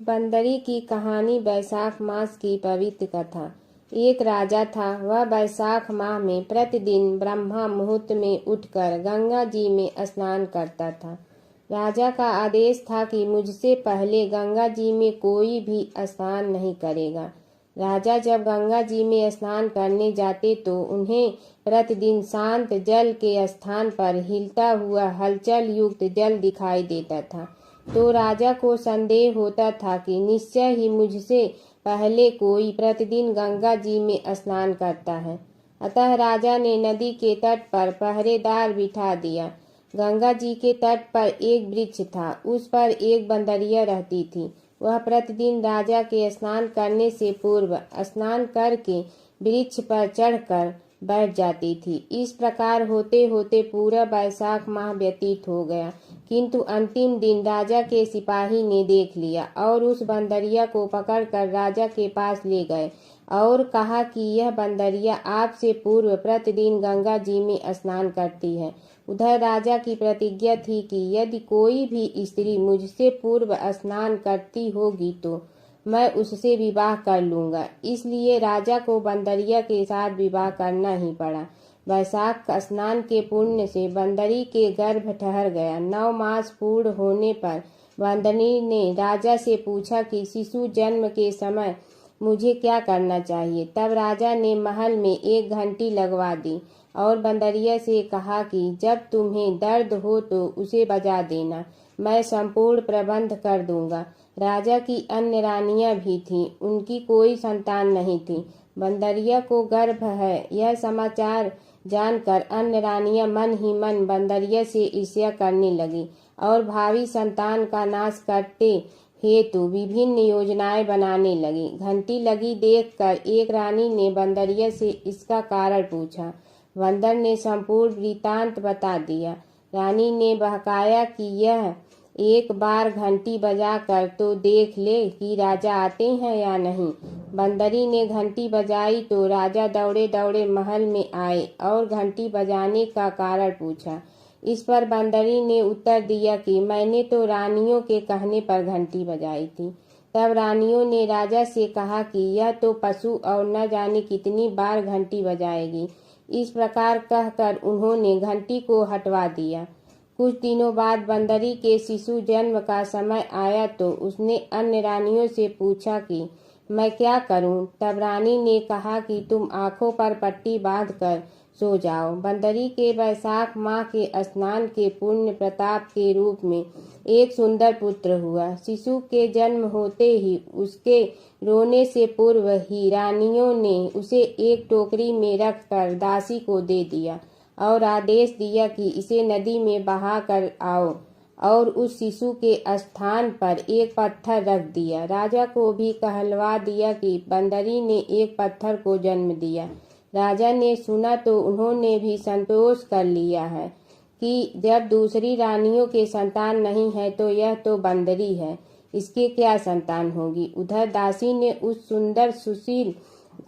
बंदरी की कहानी। बैसाख मास की पवित्र कथा। एक राजा था। वह बैसाख माह में प्रतिदिन ब्रह्मा मुहूर्त में उठकर गंगा जी में स्नान करता था। राजा का आदेश था कि मुझसे पहले गंगा जी में कोई भी स्नान नहीं करेगा। राजा जब गंगा जी में स्नान करने जाते तो उन्हें प्रतिदिन शांत जल के स्थान पर हिलता हुआ हलचल युक्त जल दिखाई देता था। तो राजा को संदेह होता था कि निश्चय ही मुझसे पहले कोई प्रतिदिन गंगा जी में स्नान करता है। अतः राजा ने नदी के तट पर पहरेदार बिठा दिया। गंगा जी के तट पर एक वृक्ष था। उस पर एक बंदरिया रहती थी। वह प्रतिदिन राजा के स्नान करने से पूर्व स्नान करके वृक्ष पर चढ़कर बैठ जाती थी। इस प्रकार होते होते पूरा बैसाख माह व्यतीत हो गया, किंतु अंतिम दिन राजा के सिपाही ने देख लिया और उस बंदरिया को पकड़कर राजा के पास ले गए और कहा कि यह बंदरिया आपसे पूर्व प्रतिदिन गंगा जी में स्नान करती है। उधर राजा की प्रतिज्ञा थी कि यदि कोई भी स्त्री मुझसे पूर्व स्नान करती होगी तो मैं उससे विवाह कर लूंगा। इसलिए राजा को बंदरिया के साथ विवाह करना ही पड़ा। वैशाख स्नान के पुण्य से बंदरी के गर्भ ठहर गया। 9 मास पूर्ण होने पर बंदरी ने राजा से पूछा कि शिशु जन्म के समय मुझे क्या करना चाहिए। तब राजा ने महल में एक घंटी लगवा दी और बंदरिया से कहा कि जब तुम्हें दर्द हो तो उसे बजा देना, मैं संपूर्ण प्रबंध कर दूंगा। राजा की अन्य रानियां भी थीं, उनकी कोई संतान नहीं थी। बंदरिया को गर्भ है यह समाचार जानकर अन्य रानियां मन ही मन बंदरिया से ईर्ष्या करने लगी और भावी संतान का नाश करते हेतु विभिन्न योजनाएं बनाने लगी। घंटी लगी देखकर एक रानी ने बंदरिया से इसका कारण पूछा। बंदर ने संपूर्ण वृतांत बता दिया। रानी ने बहकाया कि यह एक बार घंटी बजाकर तो देख ले कि राजा आते हैं या नहीं। बंदरी ने घंटी बजाई तो राजा दौड़े दौड़े महल में आए और घंटी बजाने का कारण पूछा। इस पर बंदरी ने उत्तर दिया कि मैंने तो रानियों के कहने पर घंटी बजाई थी। तब रानियों ने राजा से कहा कि यह तो पशु और न जाने कितनी बार घंटी बजाएगी। इस प्रकार कहकर उन्होंने घंटी को हटवा दिया। कुछ दिनों बाद बंदरी के शिशु जन्म का समय आया तो उसने अन्य रानियों से पूछा कि मैं क्या करूं। तब रानी ने कहा कि तुम आंखों पर पट्टी बांधकर सो जाओ। बंदरी के वैशाख माह के स्नान के पुण्य प्रताप के रूप में एक सुंदर पुत्र हुआ। शिशु के जन्म होते ही उसके रोने से पूर्व ही रानियों ने उसे एक टोकरी में रखकर दासी को दे दिया और आदेश दिया कि इसे नदी में बहा कर आओ और उस शिशु के स्थान पर एक पत्थर रख दिया। राजा को भी कहलवा दिया कि बंदरी ने एक पत्थर को जन्म दिया। राजा ने सुना तो उन्होंने भी संतोष कर लिया है कि जब दूसरी रानियों के संतान नहीं है तो यह तो बंदरी है, इसके क्या संतान होगी। उधर दासी ने उस सुंदर सुशील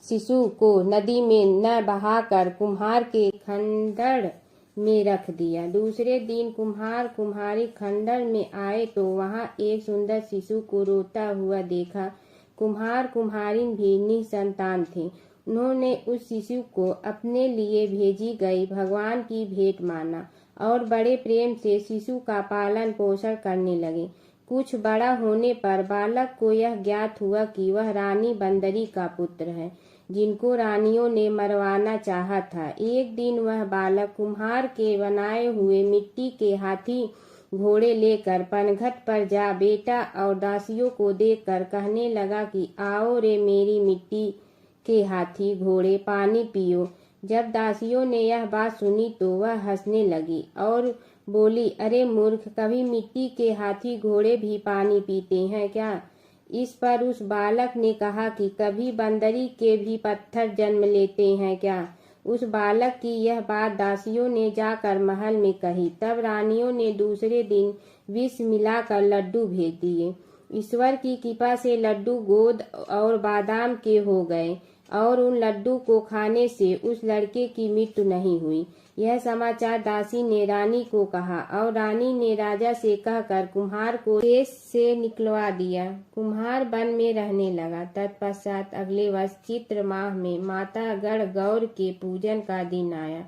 शिशु को नदी में न बहाकर कुम्हार के खंडर में रख दिया। दूसरे दिन कुम्हार कुम्हारी खंडर में आए तो वहां एक सुंदर शिशु को रोता हुआ देखा। कुम्हार कुम्हारिन भी निसंतान थे। उन्होंने उस शिशु को अपने लिए भेजी गई भगवान की भेंट माना और बड़े प्रेम से शिशु का पालन पोषण करने लगे। कुछ बड़ा होने पर बालक को यह ज्ञात हुआ कि वह रानी बंदरी का पुत्र है, जिनको रानियों ने मरवाना चाहा था। एक दिन वह बालक कुम्हार के बनाए हुए मिट्टी के हाथी घोड़े लेकर पनघट पर जा बेटा और दासियों को देखकर कहने लगा कि आओ रे मेरी मिट्टी के हाथी घोड़े, पानी पियो। जब दासियों ने यह बात सुनी तो वह हंसने लगी और बोली, अरे मूर्ख, कभी मिट्टी के हाथी घोड़े भी पानी पीते हैं क्या। इस पर उस बालक ने कहा कि कभी बंदरी के भी पत्थर जन्म लेते हैं क्या। उस बालक की यह बात दासियों ने जाकर महल में कही। तब रानियों ने दूसरे दिन विष मिलाकर लड्डू भेज दिए। ईश्वर की कृपा से लड्डू गोद और बादाम के हो गए और उन लड्डू को खाने से उस लड़के की मृत्यु नहीं हुई। यह समाचार दासी ने रानी को कहा और रानी ने राजा से कहकर कुम्हार को देश से निकलवा दिया। कुम्हार वन में रहने लगा। तत्पश्चात अगले वर्ष चित्र माह में माता गणगौर के पूजन का दिन आया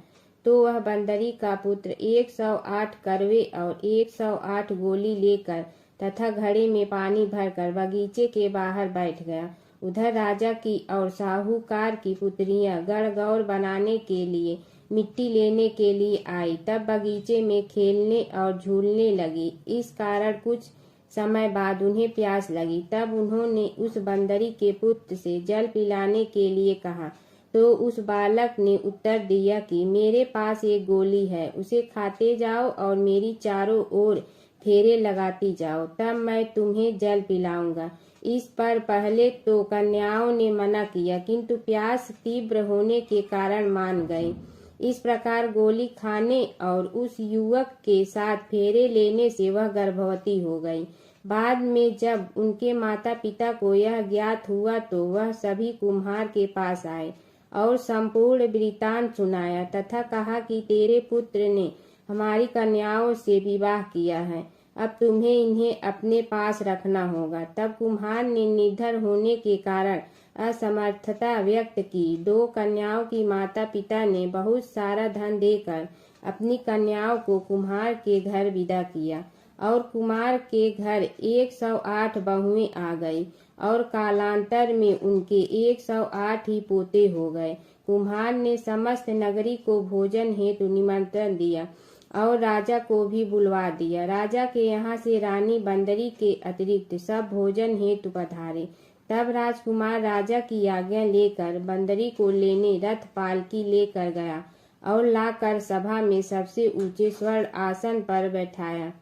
तो वह बंदरी का पुत्र 108 करवे और 108 गोली लेकर तथा घड़े में पानी भरकर बगीचे के बाहर बैठ गया। उधर राजा की और साहूकार की पुत्रियां गणगौर बनाने के लिए मिट्टी लेने के लिए आई। तब बगीचे में खेलने और झूलने लगी। इस कारण कुछ समय बाद उन्हें प्यास लगी। तब उन्होंने उस बंदरी के पुत्र से जल पिलाने के लिए कहा तो उस बालक ने उत्तर दिया कि मेरे पास एक गोली है, उसे खाते जाओ और मेरी चारों ओर फेरे लगाती जाओ, तब मैं तुम्हें जल पिलाऊंगा। इस पर पहले तो कन्याओं ने मना किया, किंतु प्यास तीव्र होने के कारण मान गई। इस प्रकार गोली खाने और उस युवक के साथ फेरे लेने से वह गर्भवती हो गई। बाद में जब उनके माता पिता को यह ज्ञात हुआ तो वह सभी कुम्हार के पास आए और संपूर्ण वृत्तांत सुनाया तथा कहा कि तेरे पुत्र ने हमारी कन्याओं से विवाह किया है, अब तुम्हें इन्हें अपने पास रखना होगा। तब कुम्हार ने निर्धन होने के कारण असमर्थता व्यक्त की। 2 कन्याओं की माता पिता ने बहुत सारा धन देकर अपनी कन्याओं को कुम्हार के घर विदा किया और कुम्हार के घर 108 बहुएं आ गई और कालांतर में उनके 108 ही पोते हो गए। कुम्हार ने समस्त नगरी को भोजन हेतु निमंत्रण दिया और राजा को भी बुलवा दिया। राजा के यहाँ से रानी बंदरी के अतिरिक्त सब भोजन हेतु पधारे। तब राजकुमार राजा की आज्ञा लेकर बंदरी को लेने रथ पालकी लेकर गया और लाकर सभा में सबसे ऊंचे स्वर्ण आसन पर बैठाया।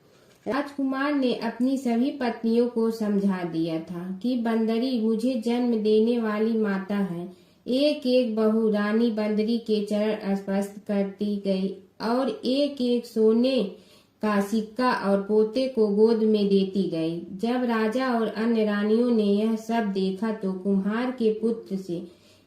राजकुमार ने अपनी सभी पत्नियों को समझा दिया था कि बंदरी मुझे जन्म देने वाली माता है। एक एक बहू रानी बंदरी के चरण स्पर्श करती गई और एक एक सोने का सिक्का और पोते को गोद में देती गई। जब राजा और अन्य रानियों ने यह सब देखा तो कुम्हार के पुत्र से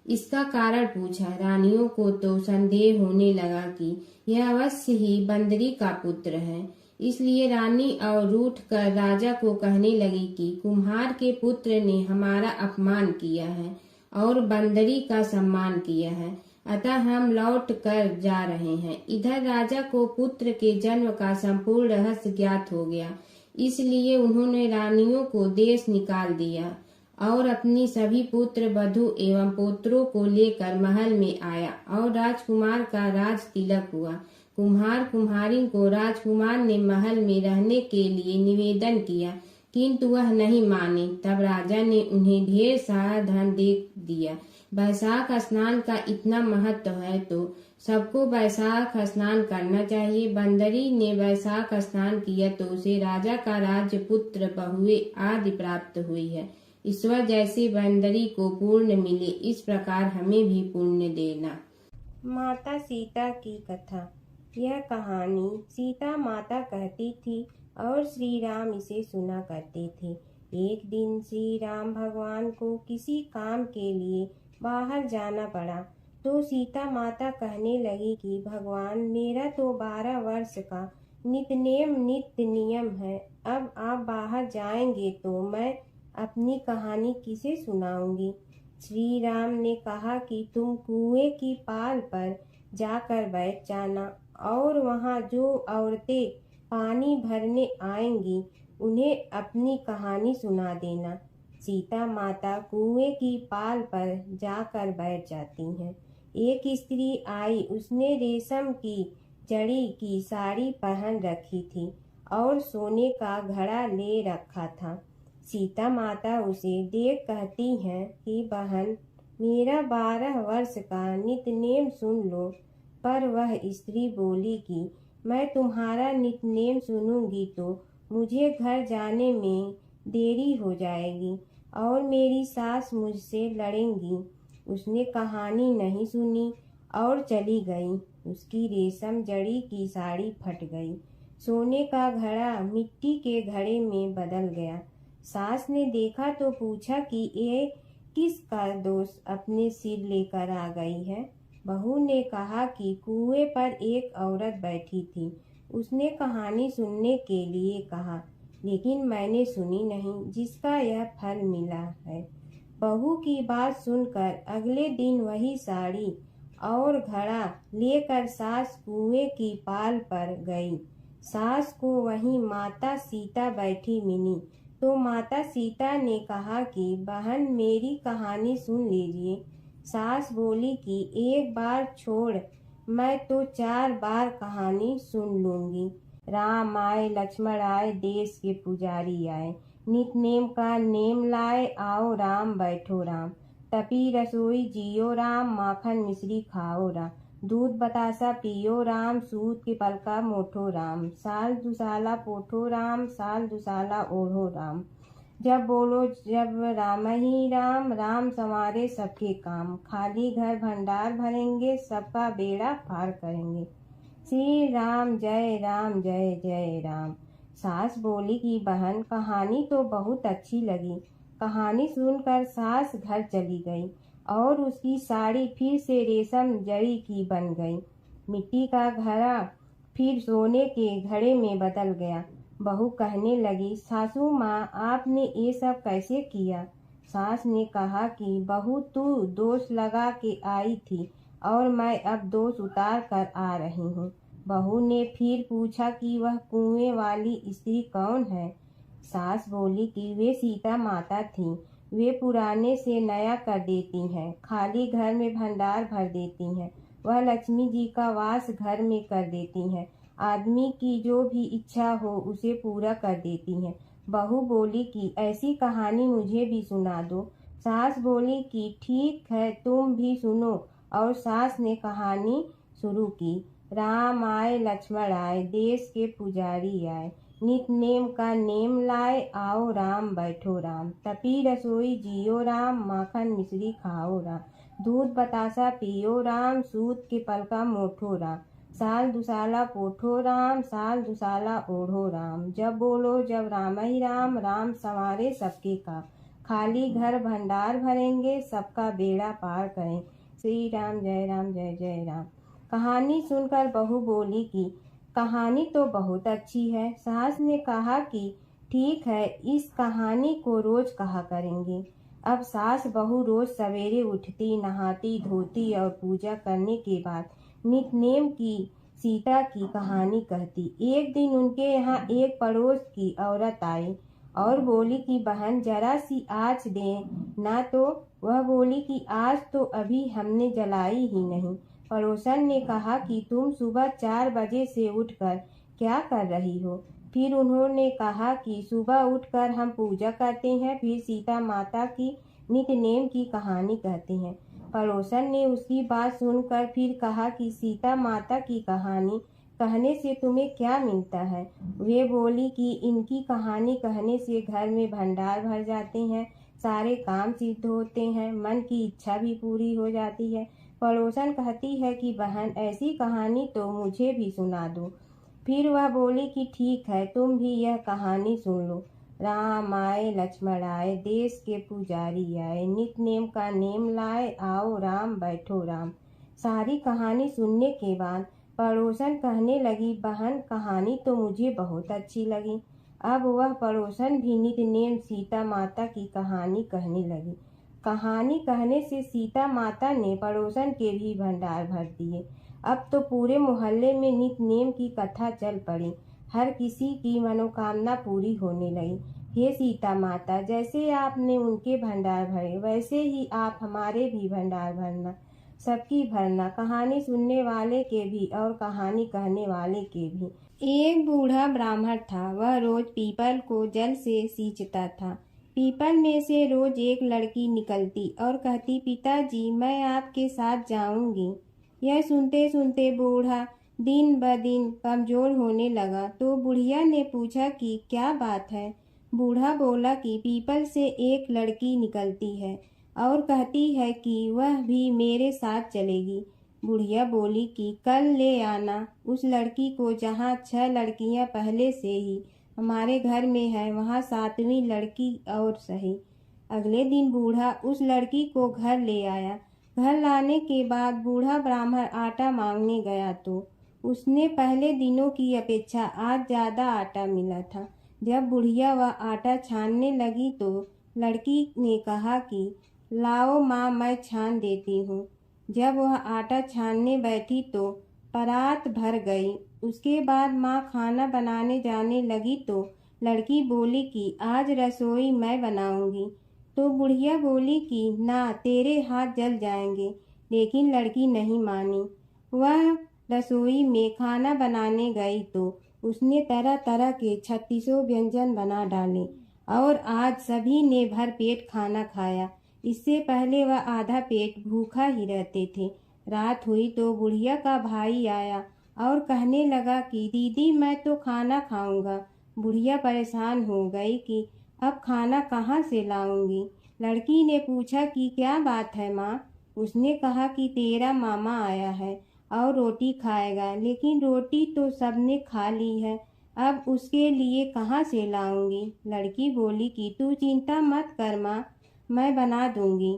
इसका कारण पूछा। रानियों को तो संदेह होने लगा कि यह अवश्य ही बंदरी का पुत्र है। इसलिए रानी और रूठ कर राजा को कहने लगी कि कुम्हार के पुत्र ने हमारा अपमान किया है और बंदरी का सम्मान किया है, अतः हम लौट कर जा रहे हैं। इधर राजा को पुत्र के जन्म का संपूर्ण रहस्य ज्ञात हो गया, इसलिए उन्होंने रानियों को देश निकाल दिया और अपनी सभी पुत्र वधू एवं पुत्रों को लेकर महल में आया और राजकुमार का राज तिलक हुआ। कुम्हार कुम्हारिन को राजकुमार ने महल में रहने के लिए निवेदन किया, किंतु वह नहीं माने। तब राजा ने उन्हें ढेर सारा धन दे दिया। वैशाख स्नान का इतना महत्व है तो सबको वैशाख स्नान करना चाहिए। बंदरी ने वैशाख स्नान किया तो उसे राजा का राज्य, पुत्र, बहुएं आदि प्राप्त हुई है। ईश्वर जैसी बंदरी को पुण्य मिले, इस प्रकार हमें भी पुण्य देना। माता सीता की कथा। यह कहानी सीता माता कहती थी और श्री राम इसे सुना करते थे। एक दिन श्री राम भगवान को किसी काम के लिए बाहर जाना पड़ा तो सीता माता कहने लगी कि भगवान, मेरा तो 12 वर्ष का नित्य नियम है, अब आप बाहर जाएंगे तो मैं अपनी कहानी किसे सुनाऊंगी। श्री राम ने कहा कि तुम कुएं की पाल पर जाकर बैठ जाना और वहां जो औरतें पानी भरने आएंगी उन्हें अपनी कहानी सुना देना। सीता माता कुएं की पाल पर जाकर बैठ जाती हैं। एक स्त्री आई, उसने रेशम की जड़ी की साड़ी पहन रखी थी और सोने का घड़ा ले रखा था। सीता माता उसे देख कहती हैं कि बहन, मेरा 12 वर्ष का नित्यनेम सुन लो। पर वह स्त्री बोली कि मैं तुम्हारा नित्यनेम सुनूंगी तो मुझे घर जाने में देरी हो जाएगी और मेरी सास मुझसे लड़ेंगी। उसने कहानी नहीं सुनी और चली गई। उसकी रेशम जड़ी की साड़ी फट गई, सोने का घड़ा मिट्टी के घड़े में बदल गया। सास ने देखा तो पूछा कि ये किसका दोष अपने सिर लेकर आ गई है। बहू ने कहा कि कुएं पर एक औरत बैठी थी। उसने कहानी सुनने के लिए कहा, लेकिन मैंने सुनी नहीं, जिसका यह फल मिला है। बहू की बात सुनकर अगले दिन वही साड़ी और घड़ा लेकर सास कुएं की पाल पर गई। सास को वहीं माता सीता बैठी मिली, तो माता सीता ने कहा कि बहन, मेरी कहानी सुन लीजिए। सास बोली कि एक बार छोड़, मैं तो 4 बार कहानी सुन लूंगी। राम आए लक्ष्मण आए, देश के पुजारी आए, नित नेम का नेम लाए, आओ राम बैठो राम। तपी रसोई जियो राम, माखन मिश्री खाओ राम। दूध बतासा पियो राम, सूत के पलका मोठो राम। साल दुसाला पोठो राम, साल दुसाला ओढ़ो राम। जब बोलो जब राम ही राम, राम संवारे सबके काम। खाली घर भंडार भरेंगे, सबका बेड़ा पार करेंगे। श्री राम जय राम जय जय राम। सास बोली कि बहन, कहानी तो बहुत अच्छी लगी। कहानी सुनकर सास घर चली गई और उसकी साड़ी फिर से रेशम जरी की बन गई। मिट्टी का घड़ा फिर सोने के घड़े में बदल गया। बहू कहने लगी, सासू माँ, आपने ये सब कैसे किया? सास ने कहा कि बहू, तू दोष लगा के आई थी और मैं अब दोष उतार कर आ रही हूँ। बहू ने फिर पूछा कि वह कुएं वाली स्त्री कौन है? सास बोली कि वे सीता माता थीं। वे पुराने से नया कर देती हैं, खाली घर में भंडार भर देती हैं। वह लक्ष्मी जी का वास घर में कर देती हैं। आदमी की जो भी इच्छा हो उसे पूरा कर देती हैं। बहू बोली कि ऐसी कहानी मुझे भी सुना दो। सास बोली कि ठीक है, तुम भी सुनो। और सास ने कहानी शुरू की। राम आए लक्ष्मण आए, देश के पुजारी आए, नित नेम का नेम लाए, आओ राम बैठो राम। तपी रसोई जियो राम, माखन मिश्री खाओ राम। दूध बतासा पियो राम, सूत के पलका मोठो राम। साल दुसाला पोठो राम, साल दुसाला ओढ़ो राम। जब बोलो जब राम ही राम, राम संवारे सबके काम। खाली घर भंडार भरेंगे, सबका बेड़ा पार करें। श्री राम जय जय राम। कहानी सुनकर बहू बोली कि कहानी तो बहुत अच्छी है। सास ने कहा कि ठीक है, इस कहानी को रोज कहा करेंगे। अब सास बहू रोज सवेरे उठती, नहाती धोती और पूजा करने के बाद नित नेम की सीता की कहानी कहती। एक दिन उनके यहाँ एक पड़ोस की औरत आई और बोली कि बहन, जरा सी आँच दे ना। तो वह बोली कि आज तो अभी हमने जलाई ही नहीं। पड़ोसन ने कहा कि तुम सुबह 4 बजे से उठकर क्या कर रही हो? फिर उन्होंने कहा कि सुबह उठकर हम पूजा करते हैं, फिर सीता माता की नित नेम की कहानी कहते हैं। पड़ोसन ने उसकी बात सुनकर फिर कहा कि सीता माता की कहानी कहने से तुम्हें क्या मिलता है? वे बोली कि इनकी कहानी कहने से घर में भंडार भर जाते हैं, सारे काम सिद्ध होते हैं, मन की इच्छा भी पूरी हो जाती है। पड़ोसन कहती है कि बहन, ऐसी कहानी तो मुझे भी सुना दो। फिर वह बोली कि ठीक है, तुम भी यह कहानी सुन लो। राम आए लक्ष्मण आए, देश के पुजारी आए, नित नेम का नेम लाए, आओ राम बैठो राम। सारी कहानी सुनने के बाद पड़ोसन कहने लगी, बहन, कहानी तो मुझे बहुत अच्छी लगी। अब वह पड़ोसन भी नित नेम सीता माता की कहानी कहने लगी। कहानी कहने से सीता माता ने पड़ोसन के भी भंडार भर दिए। अब तो पूरे मोहल्ले में नित नेम की कथा चल पड़ी। हर किसी की मनोकामना पूरी होने लगी। हे सीता माता, जैसे आपने उनके भंडार भरे, वैसे ही आप हमारे भी भंडार भरना, सबकी भरना, कहानी सुनने वाले के भी और कहानी कहने वाले के भी। एक बूढ़ा ब्राह्मण था। वह रोज पीपल को जल से सींचता था। पीपल में से रोज एक लड़की निकलती और कहती, पिताजी, मैं आपके साथ जाऊंगी। यह सुनते सुनते बूढ़ा दिन ब दिन कमजोर होने लगा। तो बुढ़िया ने पूछा कि क्या बात है? बूढ़ा बोला कि पीपल से एक लड़की निकलती है और कहती है कि वह भी मेरे साथ चलेगी। बुढ़िया बोली कि कल ले आना उस लड़की को, जहाँ 6 लड़कियां पहले से ही हमारे घर में है, वहाँ 7वीं लड़की और सही। अगले दिन बूढ़ा उस लड़की को घर ले आया। घर लाने के बाद बूढ़ा ब्राह्मण आटा मांगने गया तो उसने पहले दिनों की अपेक्षा आज ज़्यादा आटा मिला था। जब बुढ़िया वह आटा छानने लगी तो लड़की ने कहा कि लाओ माँ, मैं छान देती हूँ। जब वह आटा छानने बैठी तो परात भर गई। उसके बाद माँ खाना बनाने जाने लगी तो लड़की बोली कि आज रसोई मैं बनाऊंगी। तो बुढ़िया बोली कि ना, तेरे हाथ जल जाएंगे। लेकिन लड़की नहीं मानी। वह रसोई में खाना बनाने गई तो उसने तरह तरह के 36 व्यंजन बना डाले और आज सभी ने भर पेट खाना खाया। इससे पहले वह आधा पेट भूखा ही रहते थे। रात हुई तो बुढ़िया का भाई आया और कहने लगा कि दीदी, मैं तो खाना खाऊंगा। बुढ़िया परेशान हो गई कि अब खाना कहाँ से लाऊंगी। लड़की ने पूछा कि क्या बात है माँ। उसने कहा कि तेरा मामा आया है और रोटी खाएगा, लेकिन रोटी तो सबने खा ली है, अब उसके लिए कहाँ से लाऊंगी। लड़की बोली कि तू चिंता मत कर माँ, मैं बना दूंगी।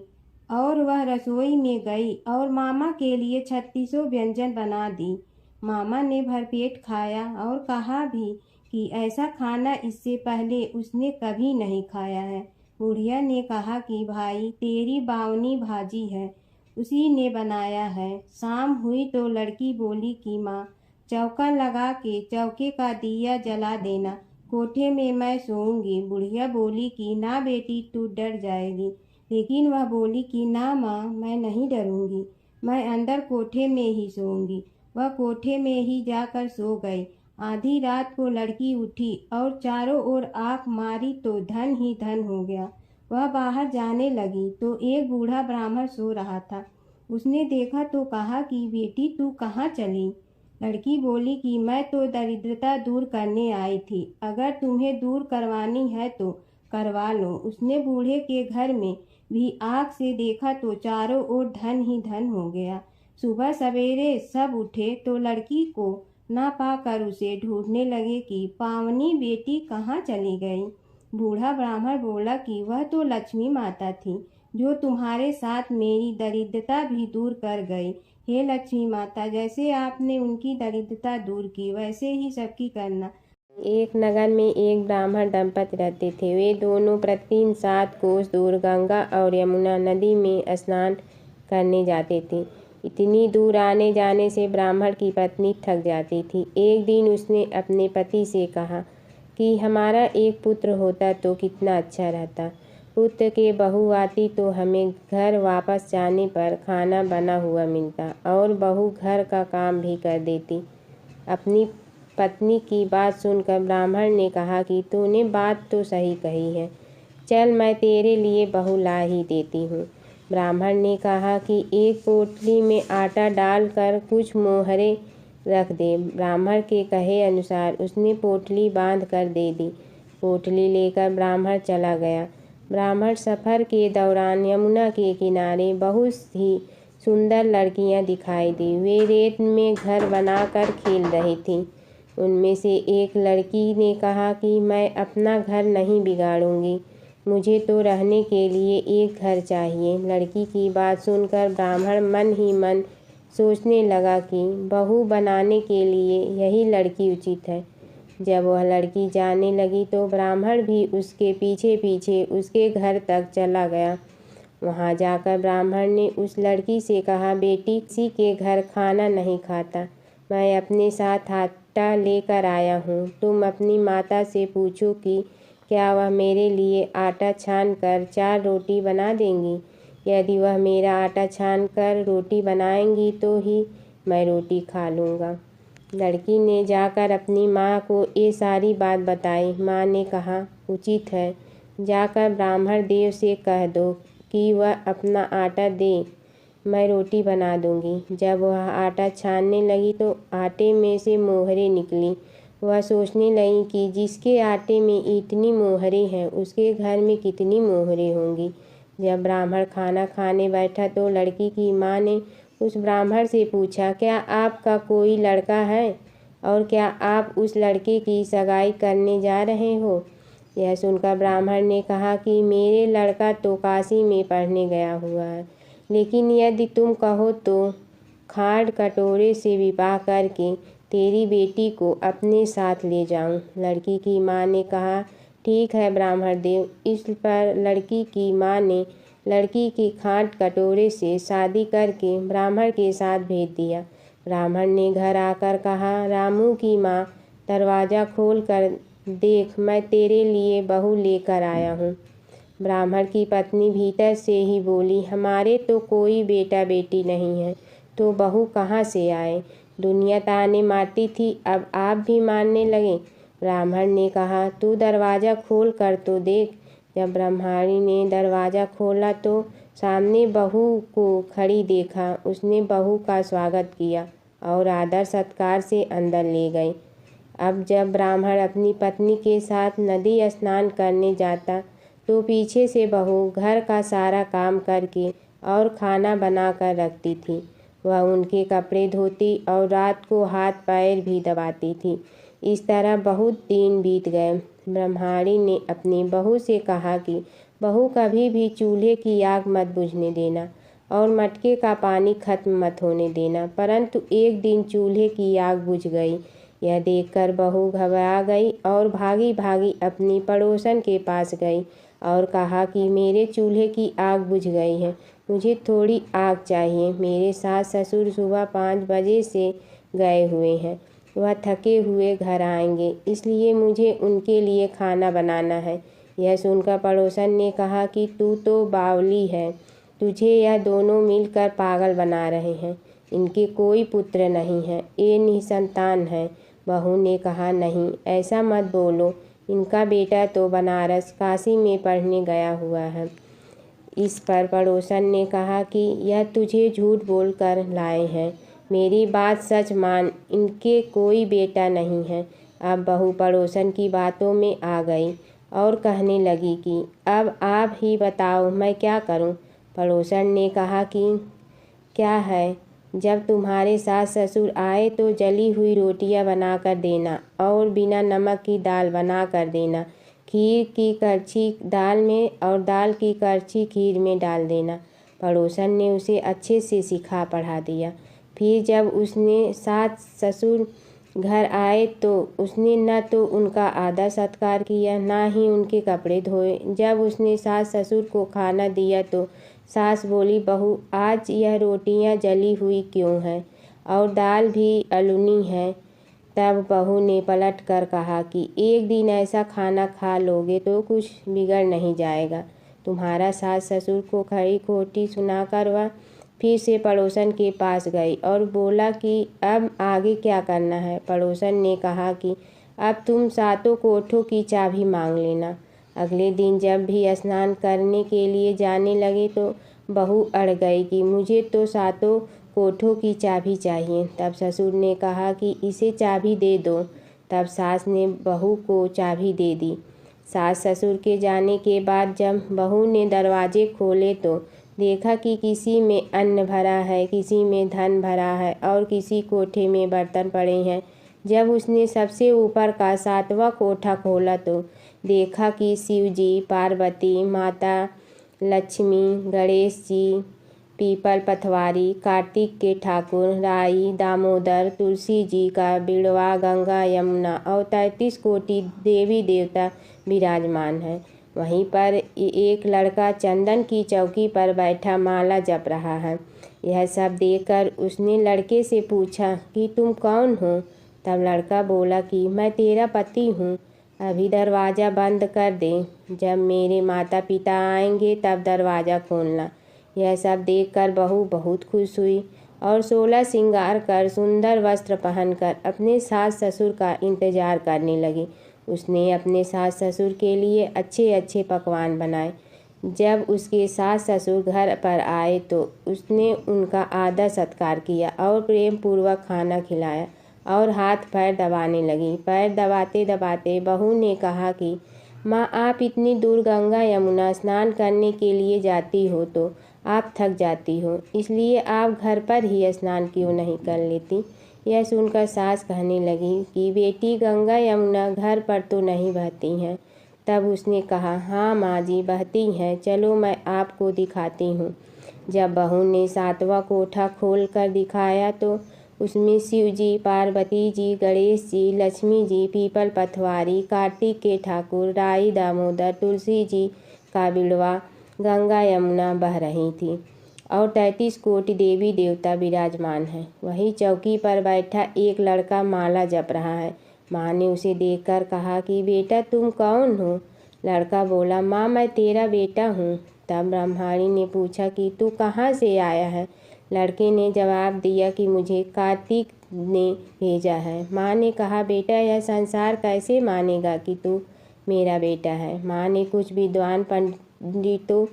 और वह रसोई में गई और मामा के लिए 36 व्यंजन बना दी। मामा ने भरपेट खाया और कहा भी कि ऐसा खाना इससे पहले उसने कभी नहीं खाया है। बुढ़िया ने कहा कि भाई, तेरी बावनी भाजी है, उसी ने बनाया है। शाम हुई तो लड़की बोली कि माँ, चौका लगा के चौके का दिया जला देना, कोठे में मैं सोऊंगी। बुढ़िया बोली कि ना बेटी, तू डर जाएगी। लेकिन वह बोली कि ना माँ, मैं नहीं डरूंगी, मैं अंदर कोठे में ही सोऊंगी। वह कोठे में ही जाकर सो गई। आधी रात को लड़की उठी और चारों ओर आंख मारी तो धन ही धन हो गया। वह बाहर जाने लगी तो एक बूढ़ा ब्राह्मण सो रहा था। उसने देखा तो कहा कि बेटी, तू कहाँ चली। लड़की बोली कि मैं तो दरिद्रता दूर करने आई थी, अगर तुम्हें दूर करवानी है तो करवा लो। उसने बूढ़े के घर में भी आँख से देखा तो चारों ओर धन ही धन हो गया। सुबह सवेरे सब उठे तो लड़की को ना पाकर उसे ढूंढने लगे कि पावनी बेटी कहाँ चली गई। बूढ़ा ब्राह्मण बोला कि वह तो लक्ष्मी माता थी, जो तुम्हारे साथ मेरी दरिद्रता भी दूर कर गई। हे लक्ष्मी माता, जैसे आपने उनकी दरिद्रता दूर की, वैसे ही सबकी करना। एक नगर में एक ब्राह्मण दंपति रहते थे। वे दोनों प्रतिदिन 7 कोस दूर गंगा और यमुना नदी में स्नान करने जाते थे। इतनी दूर आने जाने से ब्राह्मण की पत्नी थक जाती थी। एक दिन उसने अपने पति से कहा कि हमारा एक पुत्र होता तो कितना अच्छा रहता। पुत्र के बहू आती तो हमें घर वापस जाने पर खाना बना हुआ मिलता और बहू घर का काम भी कर देती। अपनी पत्नी की बात सुनकर ब्राह्मण ने कहा कि तूने बात तो सही कही है, चल मैं तेरे लिए बहू ला ही देती हूँ। ब्राह्मण ने कहा कि एक पोटली में आटा डालकर कुछ मोहरे रख दे। ब्राह्मण के कहे अनुसार उसने पोटली बांध कर दे दी। पोटली लेकर ब्राह्मण चला गया। ब्राह्मण सफ़र के दौरान यमुना के किनारे बहुत ही सुंदर लड़कियां दिखाई दी। वे रेत में घर बनाकर खेल रही थीं। उनमें से एक लड़की ने कहा कि मैं अपना घर नहीं बिगाड़ूंगी, मुझे तो रहने के लिए एक घर चाहिए। लड़की की बात सुनकर ब्राह्मण मन ही मन सोचने लगा कि बहू बनाने के लिए यही लड़की उचित है। जब वह लड़की जाने लगी तो ब्राह्मण भी उसके पीछे पीछे उसके घर तक चला गया। वहां जाकर ब्राह्मण ने उस लड़की से कहा, बेटी, किसी के घर खाना नहीं खाता, मैं अपने साथ आटा लेकर आया हूँ। तुम अपनी माता से पूछो कि क्या वह मेरे लिए आटा छान कर 4 रोटी बना देंगी। यदि वह मेरा आटा छान कर रोटी बनाएंगी तो ही मैं रोटी खा लूँगा। लड़की ने जाकर अपनी माँ को ये सारी बात बताई। माँ ने कहा, उचित है, जाकर ब्राह्मण देव से कह दो कि वह अपना आटा दे, मैं रोटी बना दूंगी। जब वह आटा छानने लगी तो आटे में से मोहरे निकली। वह सोचने लगी कि जिसके आटे में इतनी मोहरे हैं उसके घर में कितनी मोहरे होंगी। जब ब्राह्मण खाना खाने बैठा तो लड़की की माँ ने उस ब्राह्मण से पूछा, क्या आपका कोई लड़का है और क्या आप उस लड़के की सगाई करने जा रहे हो। यह सुनकर ब्राह्मण ने कहा कि मेरे लड़का तो काशी में पढ़ने गया हुआ है, लेकिन यदि तुम कहो तो खाड़ कटोरे से विवाह करके तेरी बेटी को अपने साथ ले जाऊं। लड़की की माँ ने कहा, ठीक है ब्राह्मण देव। इस पर लड़की की माँ ने लड़की की खाट कटोरे से शादी करके ब्राह्मण के साथ भेज दिया। ब्राह्मण ने घर आकर कहा, रामू की माँ, दरवाज़ा खोल कर देख, मैं तेरे लिए बहू लेकर आया हूँ। ब्राह्मण की पत्नी भीतर से ही बोली, हमारे तो कोई बेटा बेटी नहीं है, तो बहू कहाँ से आए? दुनिया ताने मारती थी, अब आप भी मारने लगे। ब्राह्मण ने कहा, तू दरवाज़ा खोल कर तो देख। जब ब्रह्मचारी ने दरवाज़ा खोला तो सामने बहू को खड़ी देखा। उसने बहू का स्वागत किया और आदर सत्कार से अंदर ले गई। अब जब ब्राह्मण अपनी पत्नी के साथ नदी स्नान करने जाता तो पीछे से बहू घर का सारा काम करके और खाना बना कर रखती थी। वह उनके कपड़े धोती और रात को हाथ पैर भी दबाती थी। इस तरह बहुत दिन बीत गए। ब्रह्मचारी ने अपनी बहू से कहा कि बहू कभी भी चूल्हे की आग मत बुझने देना और मटके का पानी खत्म मत होने देना। परंतु एक दिन चूल्हे की आग बुझ गई। यह देखकर बहू घबरा गई और भागी भागी अपनी पड़ोसन के पास गई और कहा कि मेरे चूल्हे की आग बुझ गई है, मुझे थोड़ी आग चाहिए। मेरे सास ससुर सुबह 5 बजे से गए हुए हैं, वह थके हुए घर आएंगे, इसलिए मुझे उनके लिए खाना बनाना है। यह सुनकर पड़ोसन ने कहा कि तू तो बावली है, तुझे यह दोनों मिलकर पागल बना रहे हैं। इनके कोई पुत्र नहीं है, ये निसंतान है। बहू ने कहा, नहीं ऐसा मत बोलो, इनका बेटा तो बनारस काशी में पढ़ने गया हुआ है। इस पर पड़ोसन ने कहा कि यह तुझे झूठ बोलकर लाए हैं, मेरी बात सच मान, इनके कोई बेटा नहीं है। अब बहू पड़ोसन की बातों में आ गई और कहने लगी कि अब आप ही बताओ मैं क्या करूं। पड़ोसन ने कहा कि क्या है, जब तुम्हारे सास ससुर आए तो जली हुई रोटियां बना कर देना और बिना नमक की दाल बना कर देना। खीर की करछी दाल में और दाल की करछी खीर में डाल देना। पड़ोसन ने उसे अच्छे से सिखा पढ़ा दिया। फिर जब उसने सास ससुर घर आए तो उसने न तो उनका आदर सत्कार किया, ना ही उनके कपड़े धोए। जब उसने सास ससुर को खाना दिया तो सास बोली, बहू आज यह रोटियां जली हुई क्यों हैं और दाल भी अलूनी है। तब बहू ने पलट कर कहा कि एक दिन ऐसा खाना खा लोगे तो कुछ बिगड़ नहीं जाएगा। तुम्हारा सास ससुर को खरी खोटी सुनाकर वह फिर से पड़ोसन के पास गई और बोला कि अब आगे क्या करना है। पड़ोसन ने कहा कि अब तुम सातों कोठों की चाबी मांग लेना। अगले दिन जब भी स्नान करने के लिए जाने लगे तो बहू अड़ गई कि मुझे तो सातों कोठों की चाबी चाहिए। तब ससुर ने कहा कि इसे चाबी दे दो। तब सास ने बहू को चाबी दे दी। सास ससुर के जाने के बाद जब बहू ने दरवाजे खोले तो देखा कि किसी में अन्न भरा है, किसी में धन भरा है और किसी कोठे में बर्तन पड़े हैं। जब उसने सबसे ऊपर का 7वां कोठा खोला तो देखा कि शिव जी, पार्वती माता, लक्ष्मी, गणेश जी, पीपल पथवारी, कार्तिक के ठाकुर, राई, दामोदर, तुलसी जी का बिड़वा, गंगा, यमुना और 33 कोटि देवी देवता विराजमान है। वहीं पर एक लड़का चंदन की चौकी पर बैठा माला जप रहा है। यह सब देखकर उसने लड़के से पूछा कि तुम कौन हो। तब लड़का बोला कि मैं तेरा पति हूँ, अभी दरवाज़ा बंद कर दे, जब मेरे माता पिता आएंगे तब दरवाज़ा खोलना। यह सब देखकर बहू बहुत खुश हुई और 16 श्रृंगार कर सुंदर वस्त्र पहनकर अपने सास ससुर का इंतजार करने लगी। उसने अपने सास ससुर के लिए अच्छे अच्छे पकवान बनाए। जब उसके सास ससुर घर पर आए तो उसने उनका आदर सत्कार किया और प्रेम पूर्वक खाना खिलाया और हाथ पैर दबाने लगी। पैर दबाते दबाते बहू ने कहा कि माँ, आप इतनी दूर गंगा यमुना स्नान करने के लिए जाती हो तो आप थक जाती हो, इसलिए आप घर पर ही स्नान क्यों नहीं कर लेती। यह सुनकर सास कहने लगी कि बेटी, गंगा यमुना घर पर तो नहीं बहती हैं। तब उसने कहा, हाँ माँ जी, बहती हैं, चलो मैं आपको दिखाती हूँ। जब बहू ने 7वां कोठा खोल कर दिखाया तो उसमें शिव जी, पार्वती जी, गणेश जी, लक्ष्मी जी, पीपल पथवारी, कार्तिक के ठाकुर, राई दामोदर, तुलसी जी का बिड़वा, गंगा यमुना बह रही थी और 33 कोटि देवी देवता विराजमान हैं। वही चौकी पर बैठा एक लड़का माला जप रहा है। माँ ने उसे देखकर कहा कि बेटा तुम कौन हो? लड़का बोला, माँ मैं तेरा बेटा हूँ। तब ब्रह्माणी ने पूछा कि तू कहाँ से आया है? लड़के ने जवाब दिया कि मुझे कार्तिक ने भेजा है। माँ ने कहा, बेटा यह संसार कैसे मानेगा कि तू मेरा बेटा है? माँ ने कुछ विद्वान पंडितों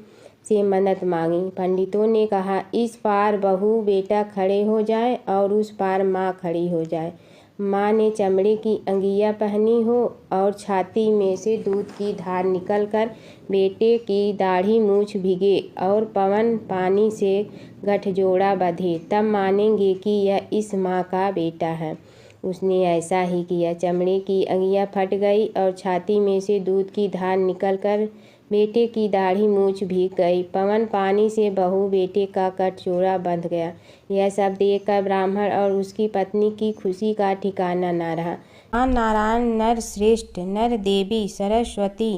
से मदद मांगी। पंडितों ने कहा, इस पार बहू बेटा खड़े हो जाए और उस पार माँ खड़ी हो जाए। माँ ने चमड़े की अंगिया पहनी हो और छाती में से दूध की धार निकलकर बेटे की दाढ़ी मूछ भिगे और पवन पानी से गठजोड़ा बंधे, तब मानेंगे कि यह इस माँ का बेटा है। उसने ऐसा ही किया। चमड़े की अंगिया फट गई और छाती में से दूध की धार निकलकर बेटे की दाढ़ी मूछ भीग गई। पवन पानी से बहू बेटे का गठजोड़ा बंध गया। यह सब देखकर ब्राह्मण और उसकी पत्नी की खुशी का ठिकाना न रहा। नारायण, नर श्रेष्ठ, नर देवी सरस्वती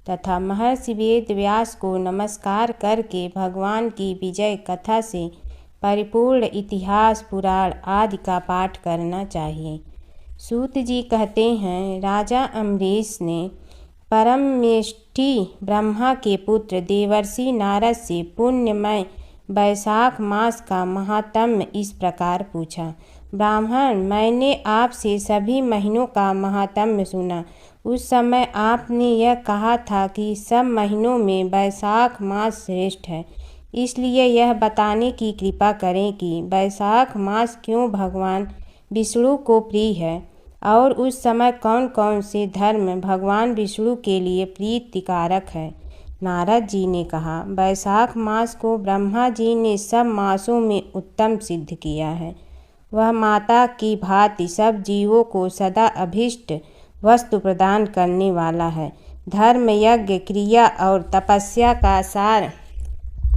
तथा महर्षि वेद व्यास को नमस्कार करके भगवान की विजय कथा से परिपूर्ण इतिहास, पुराण आदि का पाठ करना चाहिए। सूत जी कहते हैं, राजा अम्बरीश ने परमेष्ठी ब्रह्मा के पुत्र देवर्षि नारद से पुण्यमय वैशाख मास का महात्म्य इस प्रकार पूछा। ब्राह्मण, मैंने आपसे सभी महीनों का महात्म्य सुना। उस समय आपने यह कहा था कि सब महीनों में वैशाख मास श्रेष्ठ है। इसलिए यह बताने की कृपा करें कि वैशाख मास क्यों भगवान विष्णु को प्रिय है और उस समय कौन कौन से धर्म भगवान विष्णु के लिए प्रीतिकारक है। नारद जी ने कहा, वैशाख मास को ब्रह्मा जी ने सब मासों में उत्तम सिद्ध किया है। वह माता की भांति सब जीवों को सदा अभीष्ट वस्तु प्रदान करने वाला है। धर्म, यज्ञ, क्रिया और तपस्या का सार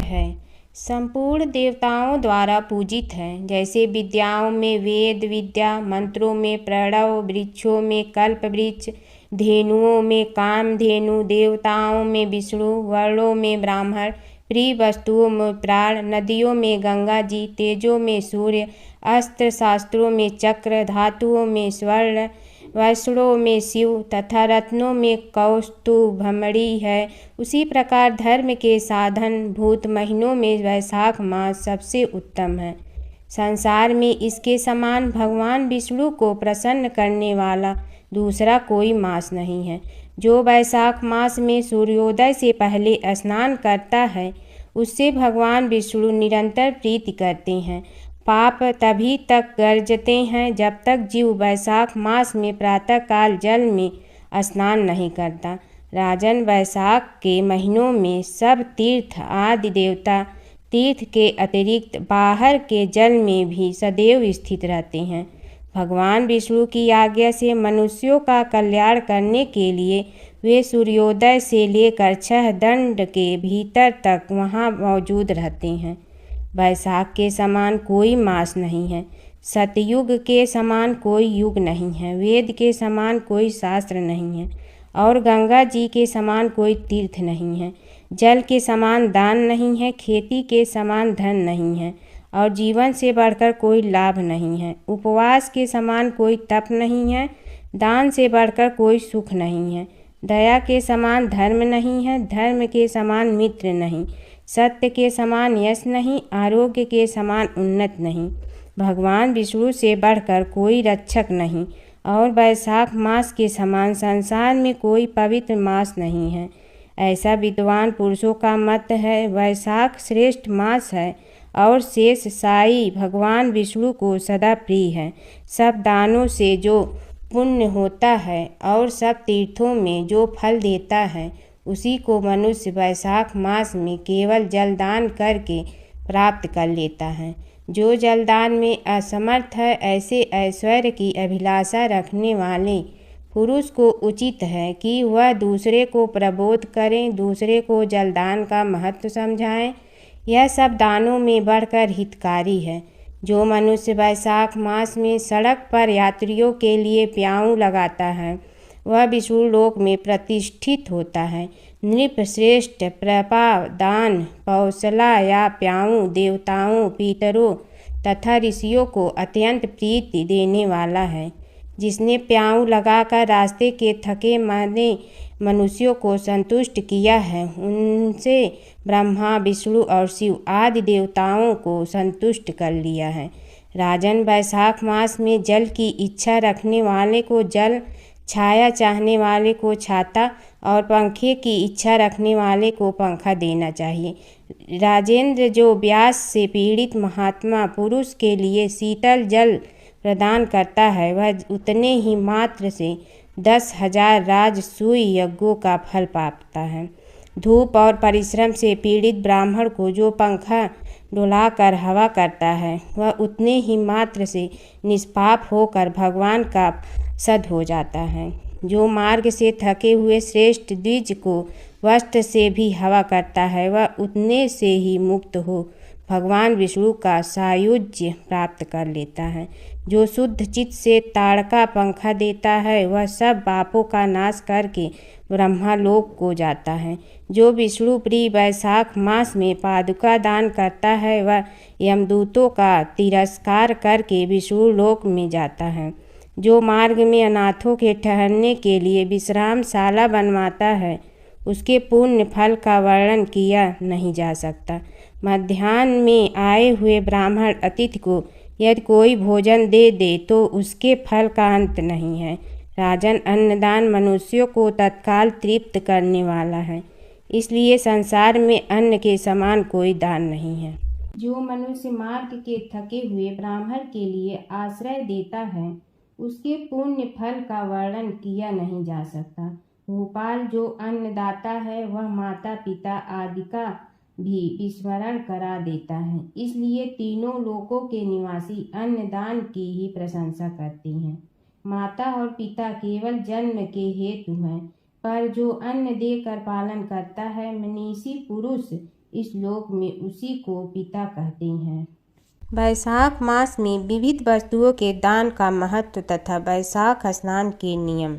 है। संपूर्ण देवताओं द्वारा पूजित है। जैसे विद्याओं में वेद विद्या, मंत्रों में प्रणव, वृक्षों में कल्प वृक्ष, धेनुओं में कामधेनु, देवताओं में विष्णु, वर्णों में ब्राह्मण, प्रिय वस्तुओं में प्राण, नदियों में गंगा जी, तेजों में सूर्य, अस्त्र शास्त्रों में चक्र, धातुओं में स्वर्ण, वैष्णों में शिव तथा रत्नों में कौस्तुभमणि है। उसी प्रकार धर्म के साधन भूत महीनों में वैशाख मास सबसे उत्तम है। संसार में इसके समान भगवान विष्णु को प्रसन्न करने वाला दूसरा कोई मास नहीं है। जो वैशाख मास में सूर्योदय से पहले स्नान करता है उससे भगवान विष्णु निरंतर प्रीति करते हैं। पाप तभी तक गर्जते हैं जब तक जीव वैशाख मास में प्रातःकाल जल में स्नान नहीं करता। राजन, वैशाख के महीनों में सब तीर्थ आदि देवता तीर्थ के अतिरिक्त बाहर के जल में भी सदैव स्थित रहते हैं। भगवान विष्णु की आज्ञा से मनुष्यों का कल्याण करने के लिए वे सूर्योदय से लेकर 6 दंड के भीतर तक वहाँ मौजूद रहते हैं। वैशाख के समान कोई मास नहीं है। सतयुग के समान कोई युग नहीं है। वेद के समान कोई शास्त्र नहीं है और गंगा जी के समान कोई तीर्थ नहीं है। जल के समान दान नहीं है। खेती के समान धन नहीं है और जीवन से बढ़कर कोई लाभ नहीं है। उपवास के समान कोई तप नहीं है। दान से बढ़कर कोई सुख नहीं है। दया के समान धर्म नहीं है। धर्म के समान मित्र नहीं। सत्य के समान यश नहीं। आरोग्य के समान उन्नत नहीं। भगवान विष्णु से बढ़कर कोई रक्षक नहीं और वैशाख मास के समान संसार में कोई पवित्र मास नहीं है। ऐसा विद्वान पुरुषों का मत है। वैशाख श्रेष्ठ मास है और शेष साई भगवान विष्णु को सदा प्रिय है। सब दानों से जो पुण्य होता है और सब तीर्थों में जो फल देता है उसी को मनुष्य वैशाख मास में केवल जलदान करके प्राप्त कर लेता है। जो जलदान में असमर्थ है ऐसे ऐश्वर्य की अभिलाषा रखने वाले पुरुष को उचित है कि वह दूसरे को प्रबोध करें, दूसरे को जलदान का महत्व समझाएं। यह सब दानों में बढ़कर हितकारी है। जो मनुष्य वैशाख मास में सड़क पर यात्रियों के लिए प्याऊ लगाता है वह विष्णु लोक में प्रतिष्ठित होता है। नृपश्रेष्ठ प्रपादान पौसला या प्याऊ देवताओं पितरों तथा ऋषियों को अत्यंत प्रीति देने वाला है। जिसने प्याऊ लगाकर रास्ते के थके मांदे मनुष्यों को संतुष्ट किया है उनसे ब्रह्मा विष्णु और शिव आदि देवताओं को संतुष्ट कर लिया है। राजन, वैशाख मास में जल की इच्छा रखने वाले को जल, छाया चाहने वाले को छाता और पंखे की इच्छा रखने वाले को पंखा देना चाहिए। राजेंद्र, जो व्यास से पीड़ित महात्मा पुरुष के लिए शीतल जल प्रदान करता है वह उतने ही मात्र से 10,000 राजसूय यज्ञों का फल पाता है। धूप और परिश्रम से पीड़ित ब्राह्मण को जो पंखा डुलाकर हवा करता है वह उतने ही मात्र से निष्पाप होकर भगवान का सद हो जाता है। जो मार्ग से थके हुए श्रेष्ठ द्विज को वस्त्र से भी हवा करता है वह उतने से ही मुक्त हो भगवान विष्णु का सायुज्य प्राप्त कर लेता है। जो शुद्ध चित्त से ताड़का पंखा देता है वह सब पापों का नाश करके ब्रह्मालोक को जाता है। जो विष्णु प्रिय वैशाख मास में पादुका दान करता है वह यमदूतों का तिरस्कार करके विष्णु लोक में जाता है। जो मार्ग में अनाथों के ठहरने के लिए विश्रामशाला बनवाता है उसके पुण्य फल का वर्णन किया नहीं जा सकता। मध्याह्न में आए हुए ब्राह्मण अतिथि को यदि कोई भोजन दे दे तो उसके फल का अंत नहीं है। राजन, अन्नदान मनुष्यों को तत्काल तृप्त करने वाला है, इसलिए संसार में अन्न के समान कोई दान नहीं है। जो मनुष्य मार्ग के थके हुए ब्राह्मण के लिए आश्रय देता है उसके पुण्य फल का वर्णन किया नहीं जा सकता। भोपाल, जो अन्नदाता है वह माता पिता आदि का भी विस्मरण करा देता है, इसलिए तीनों लोकों के निवासी अन्नदान की ही प्रशंसा करते हैं। माता और पिता केवल जन्म के हेतु हैं, पर जो अन्न देकर पालन करता है मनीषी पुरुष इस लोक में उसी को पिता कहते हैं। वैशाख मास में विविध वस्तुओं के दान का महत्व तथा वैशाख स्नान के नियम।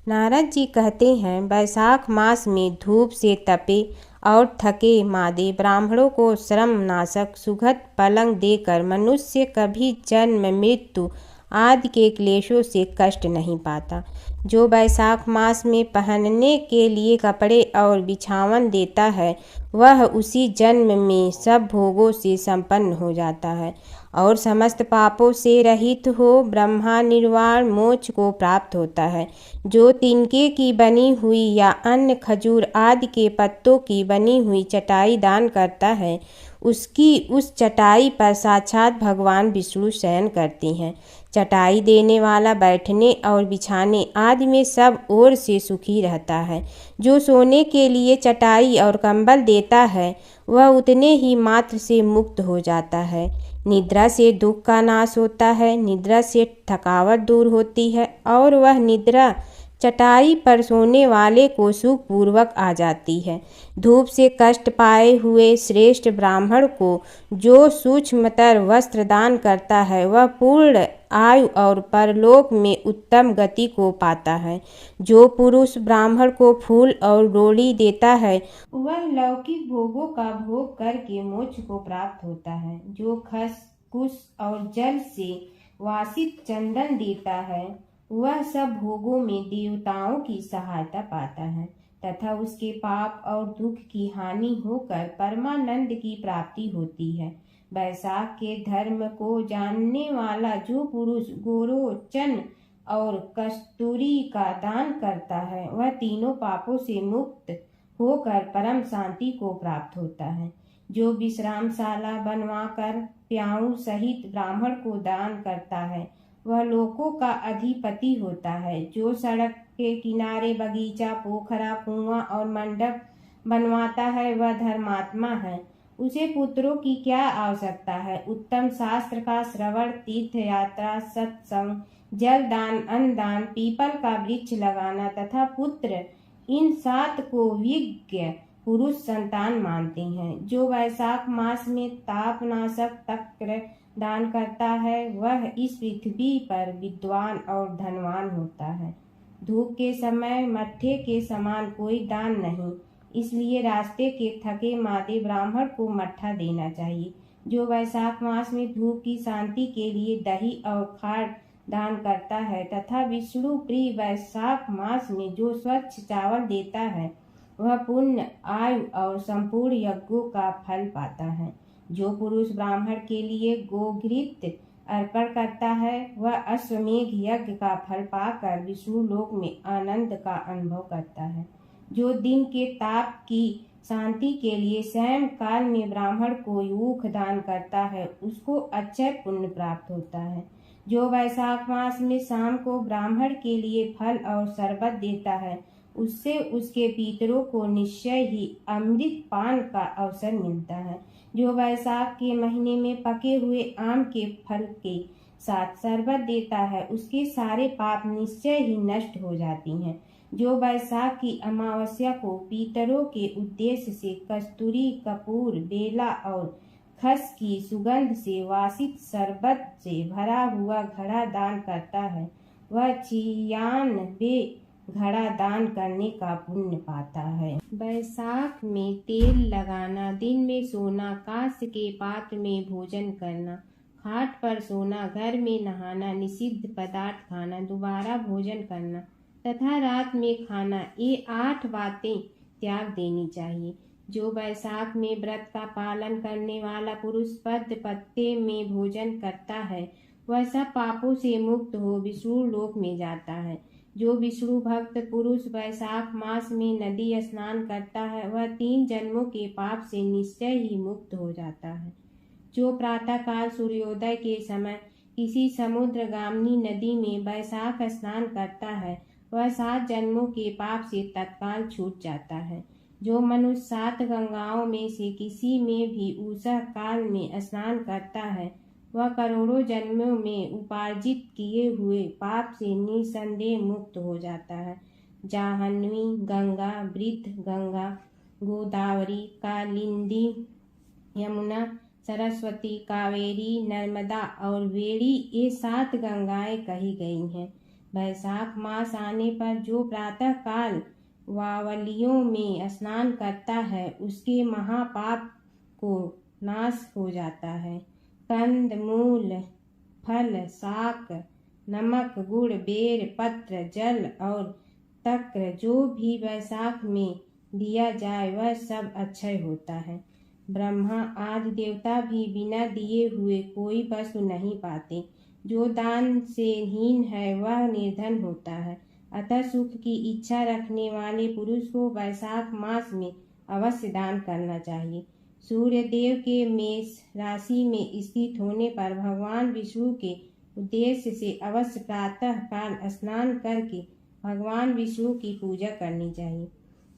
नारद जी कहते हैं, वैशाख मास में धूप से तपे और थके मादे ब्राह्मणों को श्रम नाशक सुखद पलंग देकर मनुष्य कभी जन्म मृत्यु आदि के क्लेशों से कष्ट नहीं पाता। जो वैशाख मास में पहनने के लिए कपड़े और बिछावन देता है वह उसी जन्म में सब भोगों से संपन्न हो जाता है और समस्त पापों से रहित हो ब्रह्मा निर्वाण मोक्ष को प्राप्त होता है। जो तिनके की बनी हुई या अन्य खजूर आदि के पत्तों की बनी हुई चटाई दान करता है उसकी उस चटाई पर साक्षात भगवान विष्णु शयन करते हैं। चटाई देने वाला बैठने और बिछाने आदि में सब ओर से सुखी रहता है। जो सोने के लिए चटाई और कंबल देता है वह उतने ही मात्र से मुक्त हो जाता है। निद्रा से दुख का नाश होता है, निद्रा से थकावट दूर होती है और वह निद्रा चटाई पर सोने वाले को सुखपूर्वक आ जाती है। धूप से कष्ट पाए हुए श्रेष्ठ ब्राह्मण को जो सूक्ष्मतर वस्त्र दान करता है वह पूर्ण आयु और परलोक में उत्तम गति को पाता है। जो पुरुष ब्राह्मण को फूल और डोली देता है वह लौकिक भोगों का भोग करके मोक्ष को प्राप्त होता है। जो खस कुश और जल से वासित चंदन देता है वह सब भोगों में देवताओं की सहायता पाता है तथा उसके पाप और दुख की हानि होकर परमानंद की प्राप्ति होती है। वैशाख के धर्म को जानने वाला जो पुरुष गोरोचन और कस्तूरी का दान करता है वह तीनों पापों से मुक्त होकर परम शांति को प्राप्त होता है। जो विश्रामशाला बनवाकर प्याऊ सहित ब्राह्मण को दान करता है वह लोकों का अधिपति होता है। जो सड़क के किनारे बगीचा पोखरा कुआं और मंडप बनवाता है वह धर्मात्मा है, उसे पुत्रों की क्या आवश्यकता है। उत्तम शास्त्र का श्रवण, तीर्थ यात्रा, सत्संग, जल दान, अन्न दान, पीपल का वृक्ष लगाना तथा पुत्र, इन 7 को विज्ञ पुरुष संतान मानते हैं। जो वैशाख मास में तापनाशक तक्र दान करता है वह इस पृथ्वी पर विद्वान और धनवान होता है। धूप के समय मट्ठे के समान कोई दान नहीं, इसलिए रास्ते के थके मादे ब्राह्मण को मट्ठा देना चाहिए। जो वैशाख मास में धूप की शांति के लिए दही और खाड़ दान करता है तथा विष्णु प्रिय वैशाख मास में जो स्वच्छ चावल देता है वह पुण्य, आयु और संपूर्ण यज्ञों का फल पाता है। जो पुरुष ब्राह्मण के लिए गोघृत अर्पण करता है वह अश्वमेघ यज्ञ का फल पाकर विष्णु लोक में आनंद का अनुभव करता है। जो दिन के ताप की शांति के लिए स्वयं काल में ब्राह्मण को ऊख दान करता है उसको अक्षय पुण्य प्राप्त होता है। जो वैशाख मास में शाम को ब्राह्मण के लिए फल और शरबत देता है उससे उसके पितरों को निश्चय ही अमृत पान का अवसर मिलता है। जो वैशाख के महीने में पके हुए आम के फल के साथ शरबत देता है उसके सारे पाप निश्चय ही नष्ट हो जाती हैं। जो वैशाख की अमावस्या को पितरों के उद्देश्य से कस्तूरी, कपूर, बेला और खस की सुगंध से वासित शरबत से भरा हुआ घड़ा दान करता है वह 96 घड़ा दान करने का पुण्य पाता है। वैशाख में तेल लगाना, दिन में सोना, कांस्य के पात्र में भोजन करना, खाट पर सोना, घर में नहाना, निषिद्ध पदार्थ खाना, दोबारा भोजन करना तथा रात में खाना, ये 8 बातें त्याग देनी चाहिए। जो वैशाख में व्रत का पालन करने वाला पुरुष पद्म पत्ते में भोजन करता है वह सब पापों से मुक्त हो विष्णु लोक में जाता है। जो विष्णु भक्त पुरुष वैशाख मास में नदी स्नान करता है वह 3 जन्मों के पाप से निश्चय ही मुक्त हो जाता है। जो प्रातःकाल सूर्योदय के समय किसी समुद्रगामिनी नदी में वैशाख स्नान करता है वह 7 जन्मों के पाप से तत्काल छूट जाता है। जो मनुष्य 7 गंगाओं में से किसी में भी उषः काल में स्नान करता है वह करोड़ों जन्मों में उपार्जित किए हुए पाप से निसंदेह मुक्त हो जाता है। जाह्नवी गंगा, वृद्ध गंगा, गोदावरी, कालिंदी, यमुना, सरस्वती, कावेरी, नर्मदा और वेणी ये 7 गंगाएं कही गई हैं। वैशाख मास आने पर जो प्रातः काल वावलियों में स्नान करता है उसके महापाप को नाश हो जाता है। कंद, मूल, फल, शाक, नमक, गुड़, बेर पत्र, जल और तक्र जो भी वैशाख में दिया जाए वह सब अक्षय होता है। ब्रह्मा आदि देवता भी बिना दिए हुए कोई वस्तु नहीं पाते। जो दान से हीन है वह निर्धन होता है। अतः सुख की इच्छा रखने वाले पुरुष को वैशाख मास में अवश्य दान करना चाहिए। सूर्य देव के मेष राशि में स्थित होने पर भगवान विष्णु के उद्देश्य से अवश्य प्रातः काल स्नान करके भगवान विष्णु की पूजा करनी चाहिए।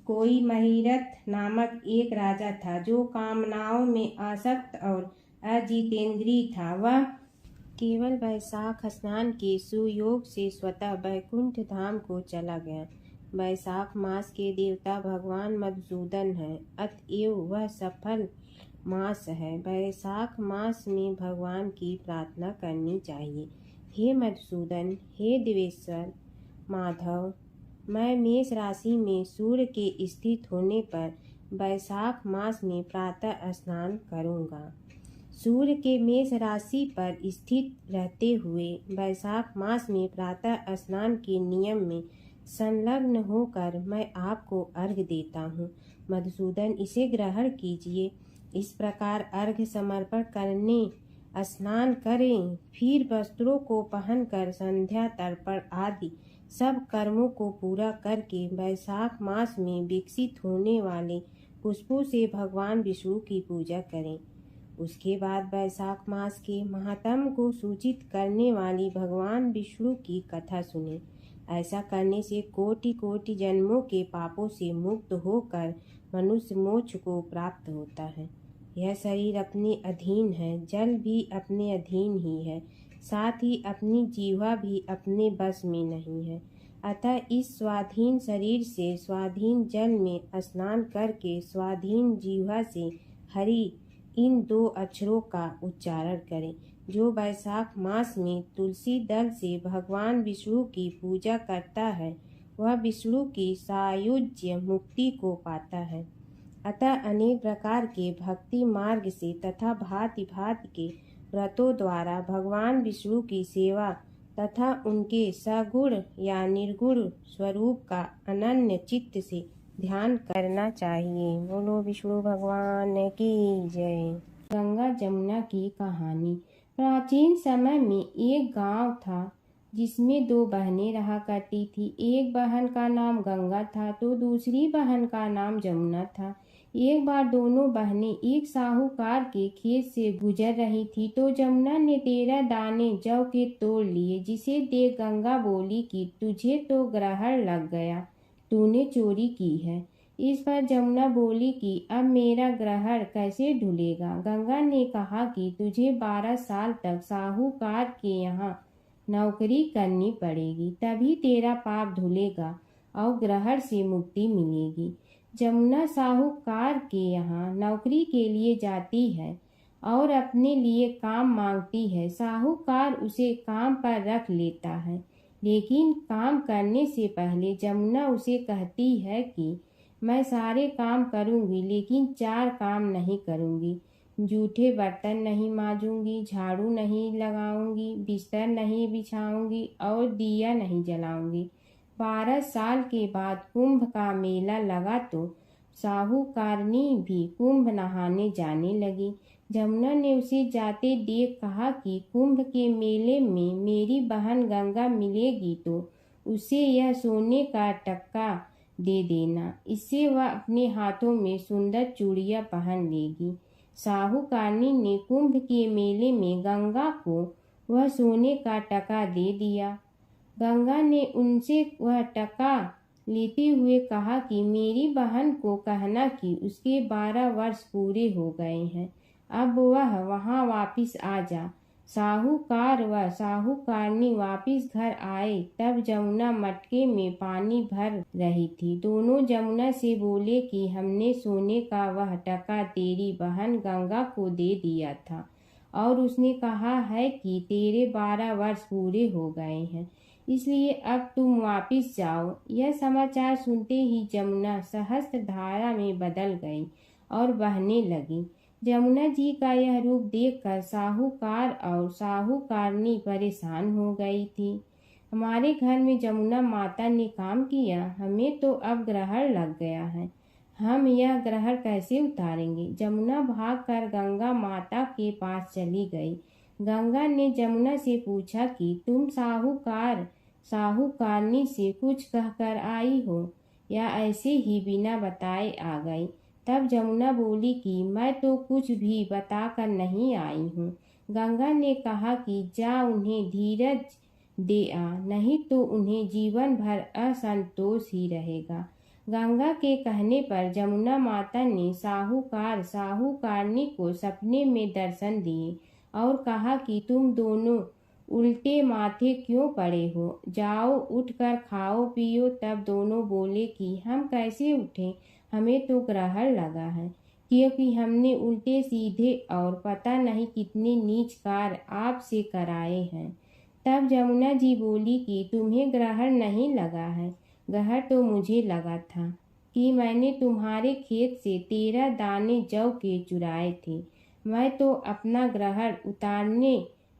कोई महिरथ नामक एक राजा था जो कामनाओं में आसक्त और अजितेंद्रिय था। वह केवल वैशाख स्नान के सुयोग से स्वतः वैकुंठ धाम को चला गया। वैशाख मास के देवता भगवान मधुसूदन है, अतएव वह सफल मास है। वैशाख मास में भगवान की प्रार्थना करनी चाहिए। हे मधुसूदन, हे देवेश्वर माधव, मैं मेष राशि में सूर्य के स्थित होने पर वैशाख मास में प्रातः स्नान करूँगा। सूर्य के मेष राशि पर स्थित रहते हुए वैशाख मास में प्रातः स्नान के नियम में संलग्न होकर मैं आपको अर्घ्य देता हूँ। मधुसूदन, इसे ग्रहण कीजिए। इस प्रकार अर्घ्य समर्पण करने स्नान करें, फिर वस्त्रों को पहनकर संध्या तर्पण आदि सब कर्मों को पूरा करके वैशाख मास में विकसित होने वाले पुष्पों से भगवान विष्णु की पूजा करें। उसके बाद वैशाख मास के महात्म्य को सूचित करने वाली भगवान विष्णु की कथा सुने। ऐसा करने से कोटि कोटि जन्मों के पापों से मुक्त होकर मनुष्य मोक्ष को प्राप्त होता है। यह शरीर अपने अधीन है, जल भी अपने अधीन ही है, साथ ही अपनी जीवा भी अपने बस में नहीं है। अतः इस स्वाधीन शरीर से स्वाधीन जल में स्नान करके स्वाधीन जीवा से हरि इन 2 अक्षरों का उच्चारण करें। जो वैशाख मास में तुलसी दल से भगवान विष्णु की पूजा करता है वह विष्णु की सायुज्य मुक्ति को पाता है। अतः अनेक प्रकार के भक्ति मार्ग से तथा भांति भांति के व्रतों द्वारा भगवान विष्णु की सेवा तथा उनके सगुण या निर्गुण स्वरूप का अनन्य चित्त से ध्यान करना चाहिए। बोलो विष्णु भगवान की जय। गंगा जमुना की कहानी। प्राचीन समय में एक गांव था जिसमें 2 बहनें रहा करती थी। एक बहन का नाम गंगा था तो दूसरी बहन का नाम जमुना था। एक बार दोनों बहनें एक साहूकार के खेत से गुजर रही थी तो जमुना ने 13 दाने जौ के तोड़ लिए, जिसे देख गंगा बोली कि तुझे तो ग्रहण लग गया, तूने चोरी की है। इस पर जमुना बोली कि अब मेरा ग्रहण कैसे ढुलेगा। गंगा ने कहा कि तुझे 12 साल तक साहूकार के यहाँ नौकरी करनी पड़ेगी, तभी तेरा पाप धुलेगा और ग्रहण से मुक्ति मिलेगी। जमुना साहूकार के यहाँ नौकरी के लिए जाती है और अपने लिए काम मांगती है। साहूकार उसे काम पर रख लेता है, लेकिन काम करने से पहले जमुना उसे कहती है कि मैं सारे काम करूंगी लेकिन 4 काम नहीं करूंगी। जूठे बर्तन नहीं मांजूंगी, झाड़ू नहीं लगाऊंगी, बिस्तर नहीं बिछाऊंगी और दिया नहीं जलाऊंगी। 12 साल के बाद कुंभ का मेला लगा तो साहूकारनी भी कुंभ नहाने जाने लगी। जमुना ने उसे जाते देख कहा कि कुंभ के मेले में मेरी बहन गंगा मिलेगी तो उसे यह सोने का टक्का दे देना, इससे वह अपने हाथों में सुंदर चूड़ियां पहन लेगी। साहूकारनी ने कुंभ के मेले में गंगा को वह सोने का टका दे दिया। गंगा ने उनसे वह टका लेते हुए कहा कि मेरी बहन को कहना कि उसके 12 वर्ष पूरे हो गए हैं, अब वह वहां वापिस आ जा। साहूकार व साहूकारनी वापिस घर आए तब जमुना मटके में पानी भर रही थी। दोनों जमुना से बोले कि हमने सोने का वह टका तेरी बहन गंगा को दे दिया था और उसने कहा है कि तेरे 12 वर्ष पूरे हो गए हैं, इसलिए अब तुम वापिस जाओ। यह समाचार सुनते ही जमुना सहस्त्र धारा में बदल गई और बहने लगी। जमुना जी का यह रूप देखकर साहूकार और साहूकारनी परेशान हो गई थी। हमारे घर में जमुना माता ने काम किया, हमें तो अब ग्रहण लग गया है, हम यह ग्रहण कैसे उतारेंगे। जमुना भागकर गंगा माता के पास चली गई। गंगा ने जमुना से पूछा कि तुम साहूकारनी से कुछ कहकर आई हो या ऐसे ही बिना बताए आ गई। तब जमुना बोली कि मैं तो कुछ भी बताकर नहीं आई हूँ। गंगा ने कहा कि जा उन्हें धीरज दे आ, नहीं तो उन्हें जीवन भर असंतोष ही रहेगा। गंगा के कहने पर जमुना माता ने साहूकारनी को सपने में दर्शन दिए और कहा कि तुम दोनों उल्टे माथे क्यों पड़े हो, जाओ उठकर खाओ पियो। तब दोनों बोले कि हम कैसे उठें, हमें तो ग्रहण लगा है, क्योंकि हमने उल्टे सीधे और पता नहीं कितने नीच कार्य आपसे कराए हैं। तब जमुना जी बोली कि तुम्हें ग्रहण नहीं लगा है, ग्रहण तो मुझे लगा था कि मैंने तुम्हारे खेत से 13 दाने जौ के चुराए थे। मैं तो अपना ग्रहण उतारने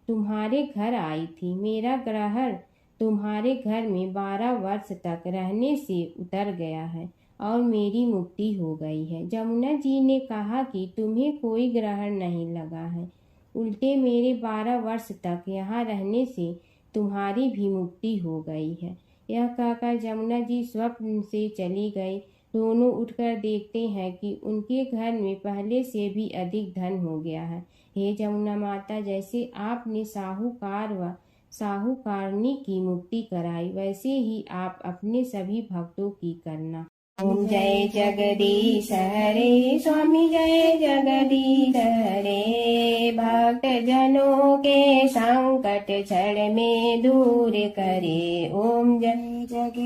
तुम्हारे घर आई थी। मेरा ग्रहण तुम्हारे घर में 12 वर्ष तक रहने से उतर गया है और मेरी मुक्ति हो गई है। जमुना जी ने कहा कि तुम्हें कोई ग्रहण नहीं लगा है, उल्टे मेरे 12 वर्ष तक यहाँ रहने से तुम्हारी भी मुक्ति हो गई है। यह कहकर जमुना जी स्वप्न से चली गई। दोनों उठकर देखते हैं कि उनके घर में पहले से भी अधिक धन हो गया है। हे जमुना माता, जैसे आपने साहूकार व साहूकारनी की मुक्ति कराई, वैसे ही आप अपने सभी भक्तों की करना। ओम जय जगदीश हरे, स्वामी जय जगदीश हरे। भक्त जनों के संकट क्षण में दूर करे। ओम जय जगदीश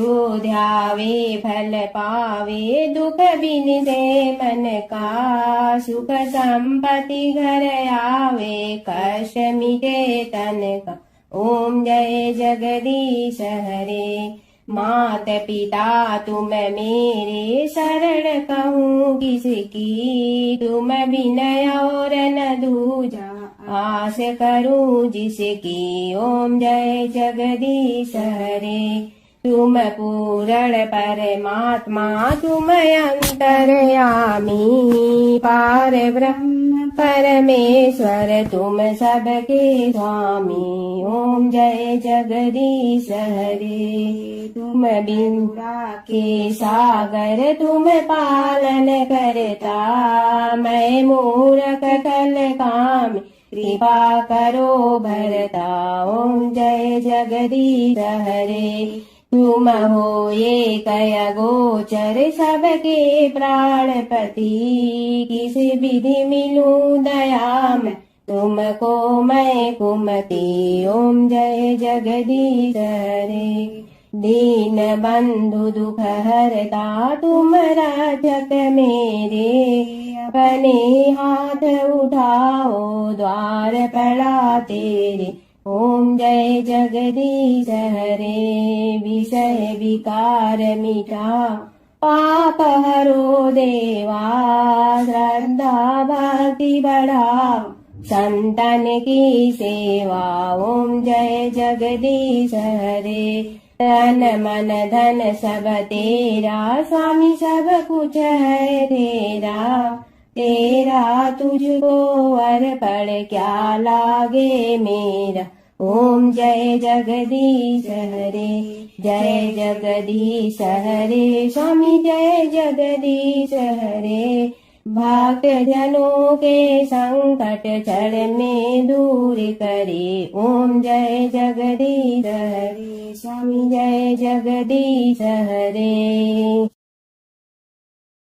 जो ध्यावे फल पावे दुख बिन से मन का सुख संपत्ति घर आवे कष्ट मिटे तन का। ओम जय जगदीश हरे। मात पिता तुम मेरे शरण कहूँ किसकी तुम विनय और न दूजा आस करूँ जिसकी। ओम जय जगदीश हरे। तुम पूर्ण परमात्मा तुम अंतर्यामी पार ब्रह्म परमेश्वर तुम सबके स्वामी। ओम जय जगदीश हरे। तुम बिंदा के सागर तुम पालन करता मैं मूर्ख कल काम कृपा करो भरता। ओम जय जगदीश हरे। तुम हो ये कय गोचर सबके प्राणपति किस विधि मिलूं दया में तुमको मैं कुमति। ओम जय जगदीश हरे। दीन बंधु दुख हरता तुम रक्षक मेरे अपने हाथ उठाओ द्वार पड़ा तेरे। ओम जय जगदीश हरे। विषय विकार मिटा पाप हरो देवा श्रद्धा भक्ति बढ़ाओ संतन की सेवा। ओम जय जगदीश हरे। तन मन धन सब तेरा स्वामी सब कुछ है तेरा तेरा तुझको अर्पण क्या लागे मेरा। ओम जय जगदीश हरे। जय जगदीश हरे स्वामी जय जगदीश हरे। भक्त जनों के संकट क्षण में दूर करे। ओम जय जगदीश हरे स्वामी जय जगदीश हरे।